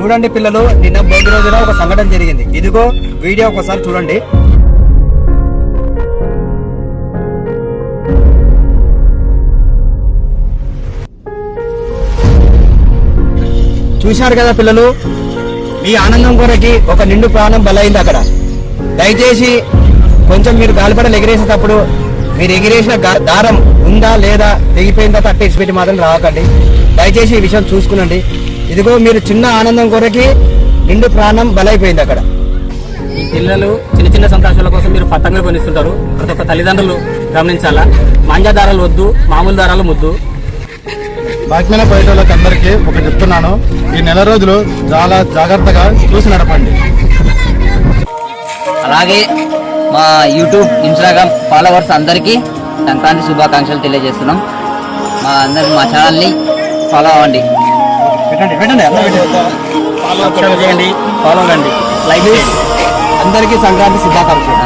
చూడండి పిల్లలు, నిన్న భోగి రోజున ఒక సంఘటన జరిగింది. ఇదిగో వీడియో ఒకసారి చూడండి. చూశారు కదా పిల్లలు, మీ ఆనందం కొరకి ఒక నిండు ప్రాణం బలైంది అక్కడ. దయచేసి కొంచెం మీరు గాలిపటలు ఎగిరేసేటప్పుడు మీరు ఎగిరేసిన దారం ఉందా లేదా, తెగిపోయిందా తట్టేసి పెట్టి మాత్రం రావకండి. దయచేసి ఈ విషయం చూసుకునండి. ఇదిగో మీరు చిన్న ఆనందం కొరకి నిండు ప్రాణం బలైపోయింది అక్కడ. ఈ పిల్లలు చిన్న చిన్న సంతోషాల కోసం మీరు పతంగులు కొనిస్తుంటారు. ప్రతి ఒక్క తల్లిదండ్రులు గమనించాలా. మాంజా దారాలు వద్దు, మామూలు దారాలు ముద్దు. బాక్మైన పోయేటోళ్ళకి అందరికీ ఒక చెప్తున్నాను, ఈ నెల రోజులు చాలా జాగ్రత్తగా చూసి నడపండి. అలాగే మా యూట్యూబ్, ఇన్స్టాగ్రామ్ ఫాలోవర్స్ అందరికీ సంక్రాంతి శుభాకాంక్షలు తెలియజేస్తున్నాం. మా ఛానల్ని ఫాలో అవ్వండి. సబ్స్క్రైబ్ చేయండి, ఫాలో కండి, లైక్ చేయండి. అందరికీ సంక్రాంతి శుభాకాంక్షలు.